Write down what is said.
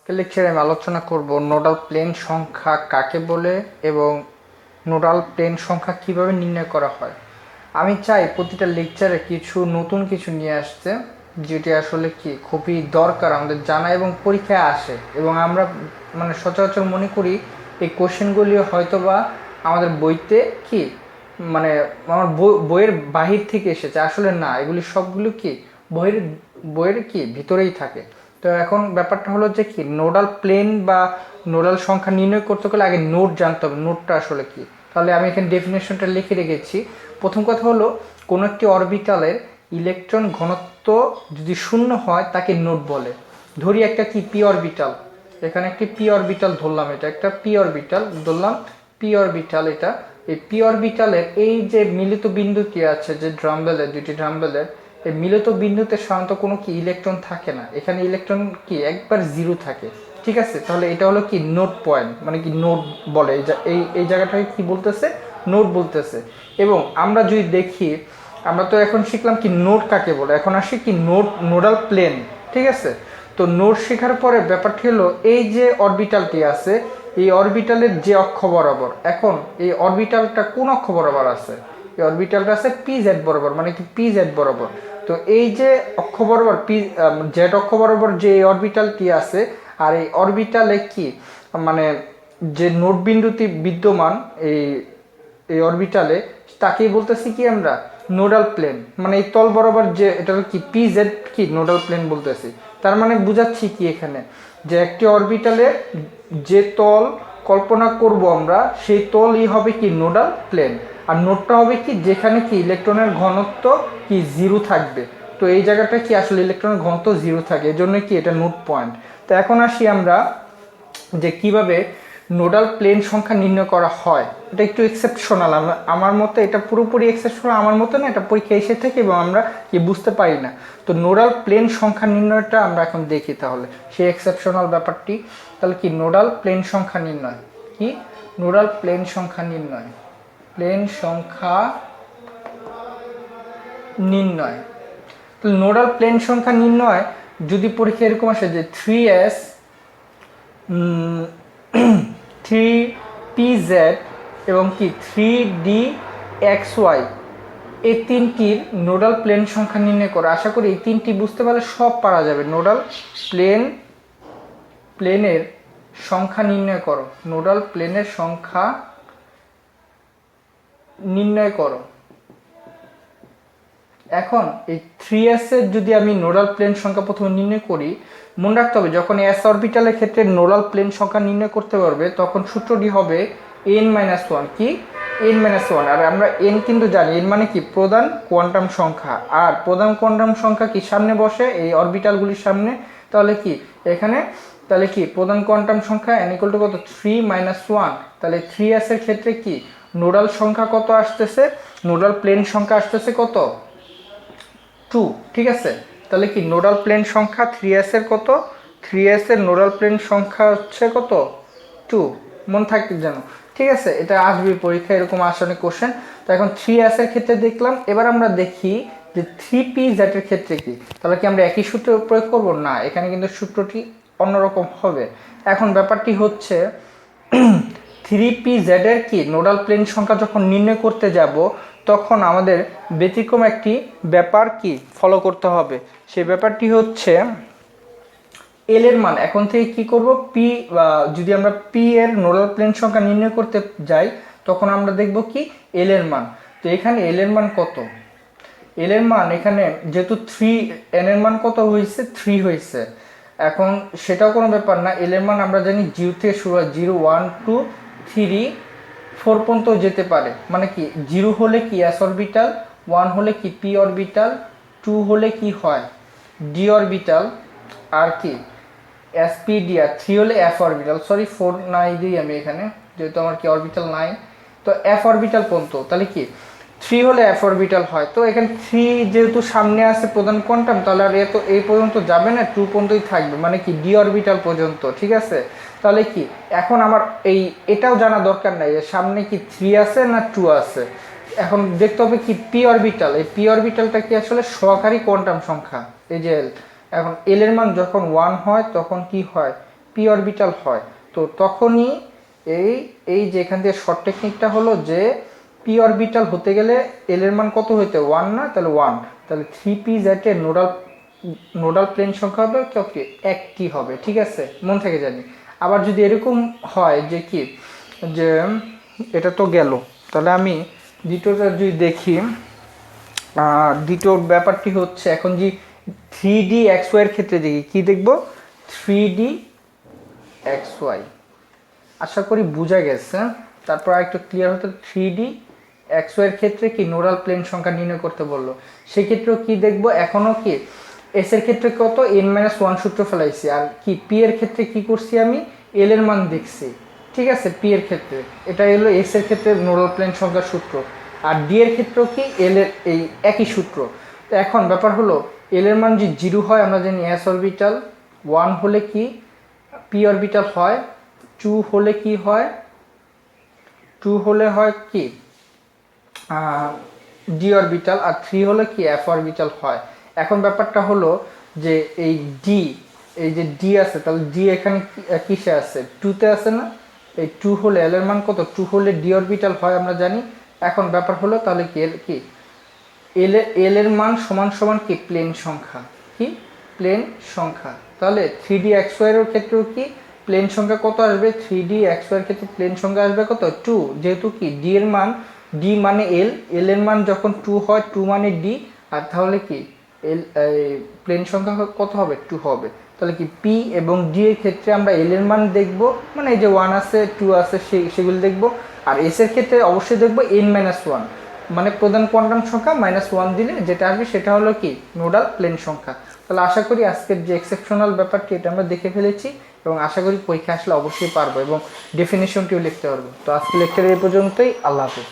লেকচারে আমি আলোচনা করব নোডাল প্লেন সংখ্যা কাকে বলে এবং নোডাল প্লেন সংখ্যা কিভাবে নির্ণয় করা হয়। আমি চাই প্রতিটা লেকচারে কিছু নতুন কিছু নিয়ে আসতে, যেটি আসলে কি খুবই দরকার আমাদের জানা এবং পরীক্ষায় আসে, এবং আমরা মানে সচরাচর মনে করি এই কোশ্চেনগুলি হয়তো বা আমাদের বইতে কি মানে আমার বইয়ের বাহির থেকে এসেছে। আসলে না, এগুলি সবগুলো কি বইয়ের বইয়ের কি ভিতরেই থাকে। তো এখন ব্যাপারটা হলো যে কি নোডাল প্লেন বা নোডাল সংখ্যা নির্ণয় করতে গেলে আগে নোড জানতে হবে, নোডটা আসলে কি। তাহলে আমি এখানে ডেফিনেশনটা লিখে রেখেছি। প্রথম কথা হলো কোনো একটি অরবিটালের ইলেকট্রন ঘনত্ব যদি শূন্য হয় তাকে নোড বলে। ধরি একটা কি পি অরবিটাল, এখানে একটি পি অরবিটাল ধরলাম, এটা একটা পি অরবিটাল ধরলাম, পি অরবিটাল এটা। এই পি অরবিটালের এই যে মিলিত বিন্দুটি আছে, যে ড্রামবেলের দুইটি ড্রামবেলের এই মিলিত বিন্দুতে সাধারণত কোনো কি ইলেকট্রন থাকে না, এখানে ইলেকট্রন কি একবার জিরো থাকে। ঠিক আছে, তাহলে এটা হলো কি নোড পয়েন্ট, মানে কি নোড বলে এই এই জায়গাটাকে কি বলতেছে, নোড বলতেছে। এবং আমরা যদি দেখি, আমরা তো এখন শিখলাম কি নোড কাকে বলে, এখন আসি কি নোডাল প্লেন। ঠিক আছে, তো নোড শেখার পরে ব্যাপারটি হলো এই যে অরবিটালটি আছে, এই অরবিটালের যে অক্ষ বরাবর, এখন এই অরবিটালটা কোন অক্ষ বরাবর আছে, এই অরবিটালটা আছে পি জেড বরাবর, মানে কি পি জেড বরাবর। তো এই যে অক্ষ বরাবর পি জেড অক্ষ বরাবর যে অরবিটালটি আছে, আর এই অরবিটালে কি মানে যে নোড বিন্দুটি বিদ্যমান এই এই অরবিটালে, তাকেই বলতেছি কি আমরা নোডাল প্লেন। মানে এই তল বরাবর যে এটা কি পি জেড কি নোডাল প্লেন বলতেছি। তার মানে বুঝাচ্ছি কি এখানে যে একটি অরবিটালে যে তল কল্পনা করব আমরা, সেই তলই হবে কি নোডাল প্লেন। আর নোডটা হবে কি যেখানে কি ইলেকট্রনের ঘনত্ব কি জিরো থাকবে। তো এই জায়গাটা কি আসলে ইলেকট্রনের ঘনত্ব জিরো থাকে, এই জন্য কি এটা নোড পয়েন্ট। তো এখন আসি আমরা যে কিভাবে নোডাল প্লেন সংখ্যা নির্ণয় করা হয়। এটা একটু এক্সেপশনাল, আমার মতে এটা পুরোপুরি এক্সেপশনাল আমার মতে না, এটা পরীক্ষা এসে থেকে এবং আমরা কি বুঝতে পারি না। তো নোডাল প্লেন সংখ্যা নির্ণয়টা আমরা এখন দেখি, তাহলে সেই এক্সেপশনাল ব্যাপারটি। তাহলে কি নোডাল প্লেন সংখ্যা নির্ণয় কি, নোডাল প্লেন সংখ্যা নির্ণয়, প্লেন সংখ্যা নির্ণয়। তো নোডাল প্লেন সংখ্যা নির্ণয় যদি পরীক্ষা এরকম আসে যে 3s 3pz এবং কি 3dxy, এই তিনটির নোডাল প্লেন সংখ্যা নির্ণয় করো। আশা করি এই তিনটি বুঝতে পারলে সব পারা যাবে। নোডাল প্লেনের সংখ্যা নির্ণয় করো, নোডাল প্লেনের সংখ্যা নির্ণয় করো। এখন এই 3s এর যদি আমি নোডাল প্লেন সংখ্যা প্রথমে নির্ণয় করি, মনে রাখতে হবে যখন এস অরবিটালের ক্ষেত্রে নোডাল প্লেন সংখ্যা নির্ণয় করতে পারবে তখন সূত্রটি হবে n-1 কি n-1। আর আমরা n কিন্তু জানি, n মানে কি প্রধান কোয়ান্টাম সংখ্যা, আর প্রধান কোয়ান্টাম সংখ্যা কি সামনে বসে এই অরবিটালগুলির সামনে। তাহলে কি এখানে তাহলে কি প্রধান কোয়ান্টাম সংখ্যা n = কত 3-1। তাহলে 3s এর ক্ষেত্রে কি নোডাল সংখ্যা কত আসতেছে, নোডাল প্লেন সংখ্যা আসতেছে কত 2। ঠিক আছে, তাহলে কি নোডাল প্লেন সংখ্যা 3s এর কত, 3s এর নোডাল প্লেন সংখ্যা হচ্ছে কত 2, মনে থাকতে যেন। ঠিক আছে, এটা আসবে পরীক্ষায়, এরকম আসে অনেক কোশ্চেন। তো এখন 3s এর ক্ষেত্রে দেখলাম, এবার আমরা দেখি যে 3pz এর ক্ষেত্রে কি। তাহলে কি আমরা একই সূত্র প্রয়োগ করব না, এখানে কিন্তু সূত্রটি অন্যরকম হবে। এখন ব্যাপারটি হচ্ছে 3pz এর কি নোডাল প্লেন সংখ্যা যখন নির্ণয় করতে যাব তখন আমাদের ব্যতিক্রম একটি ব্যাপার কি ফলো করতে হবে। সেই ব্যাপারটি হচ্ছে এল এর মান এখন থেকে কি করব, পি যদি আমরা পি এর নোডাল প্লেন সংখ্যা নির্ণয় করতে যাই তখন আমরা দেখব কি এল এর মান। তো এখানে এল এর মান কত, এল এর মান এখানে যেহেতু 3 এন এর মান কত হয়েছে 3 হয়েছে, এখন সেটাও কোনো ব্যাপার না। এল এর মান আমরা জানি 0 থেকে শুরু হয়, 0 1 2 3 4 পর্যন্ত যেতে পারে। মানে কি 0 হলে কি এস অরবিটাল, 1 হলে কি পি অরবিটাল, 2 হলে কি হয় ডি অরবিটাল, আর কি এসপিডি, আর 3 হলে এফ অরবিটাল। সরি 4 নাই দিই আমি এখানে যেহেতু আমার কি অরবিটাল নাই, তো এফ অরবিটাল পর্যন্ত। তাহলে কি 3 হলে এফ অরবিটাল হয়। তো এখানে 3 যেহেতু সামনে আছে প্রধান কোয়ান্টাম, তাহলে আর এ তো এই পর্যন্ত যাবে না, 2 পর্যন্তই থাকবে, মানে কি ডি অরবিটাল পর্যন্ত। ঠিক আছে, তাহলে কি এখন আমার এটাও জানা দরকার নাই যে সামনে কি 3 আছে না 2 আছে। এখন দেখতে হবে কি পি অরবিটাল, এই পি অরবিটালটা কি আসলে সহকারী কোয়ান্টাম সংখ্যা, এই যে এল। এখন এল এর মান যখন 1 হয় তখন কি হয় পি অরবিটাল হয়, তো তখনই এই এই যে এখান থেকে শর্ট টেকনিকটা হলো যে পি অরবিটাল হতে গেলে এল এর মান কত হইতে 1 না, তাহলে 1, তাহলে 3p জেটের নোডাল প্লেন সংখ্যা হবে কি একটি হবে। ঠিক আছে, মন থেকে জানি। আবার যদি এরকম হয় যে কি যে এটা তো গেল, তাহলে আমি দ্বিতীয়টা যদি দেখি, দ্বিতীয় ব্যাপারটি হচ্ছে এখন যে 3D XY এর ক্ষেত্রে দেখি কি দেখব, 3D XY আশা করি বোঝা গেছে। তারপর আরেকটু ক্লিয়ার হতে 3D XY এর ক্ষেত্রে কি নোডাল প্লেন সংখ্যা নির্ণয় করতে বললো, সেক্ষেত্রেও কি দেখব, এখনও কি এস এর ক্ষেত্রে কত n-1 সূত্র ফেলাইছি, আর কি পি এর ক্ষেত্রে কি করছি আমি এল এর মান দেখছি। ঠিক আছে, পি এর ক্ষেত্রে এটা হলো এস এর ক্ষেত্রে নোডাল প্লেন সংখ্যার সূত্র, আর ডি এর ক্ষেত্রেও কি এল এর এই একই সূত্র। তো এখন ব্যাপার হলো এল এর মান যে 0 হয় আমরা জানি এস অরবিটাল, 1 হলে কি পি অরবিটাল হয়, 2 হলে কি হয়, 2 হলে হয় কি ডি অরবিটাল, আর 3 হলে কি এফ অরবিটাল হয়। এখন ব্যাপারটা হলো যে এই ডি, এই যে ডি আছে, তাহলে ডি এখানে কিসে আছে, 2তে আছে না, এই 2 হলে এল এর মান কত, 2 হলে ডি অরবিটাল হয় আমরা জানি। এখন ব্যাপার হলো তাহলে কি এল কি এল এর মান সমান সমান কি প্লেন সংখ্যা, কি প্লেন সংখ্যা। তাহলে 3D XY এর ক্ষেত্রেও কি প্লেন সংখ্যা কত আসবে, 3D XY এর ক্ষেত্রে প্লেন সংখ্যা আসবে কত 2, যেহেতু কি ডি এর মান, ডি মানে এল, এল এর মান যখন 2 হয় 2 মানে ডি, আর তাহলে কি এল প্লেন সংখ্যা কত হবে 2 হবে। তাহলে কি পি এবং ডি এর ক্ষেত্রে আমরা এল এর মান দেখব, মানে এই যে 1 আছে 2 আছে সেগুলো দেখব, আর এস এর ক্ষেত্রে অবশ্যই দেখব n-1, মানে প্রধান কোয়ান্টাম সংখ্যা -1 দিলে যেটা আসবে সেটা হলো কি নোডাল প্লেন সংখ্যা। তাহলে আশা করি আজকের যে এক্সেপশনাল ব্যাপারটি এটা আমরা দেখে ফেলেছি, এবং আশা করি পরীক্ষা আসলে অবশ্যই পারবো এবং ডেফিনেশনটিও লিখতে পারবো। তো আজকে লেকচার এই পর্যন্তই, আল্লাহ হাফেজ।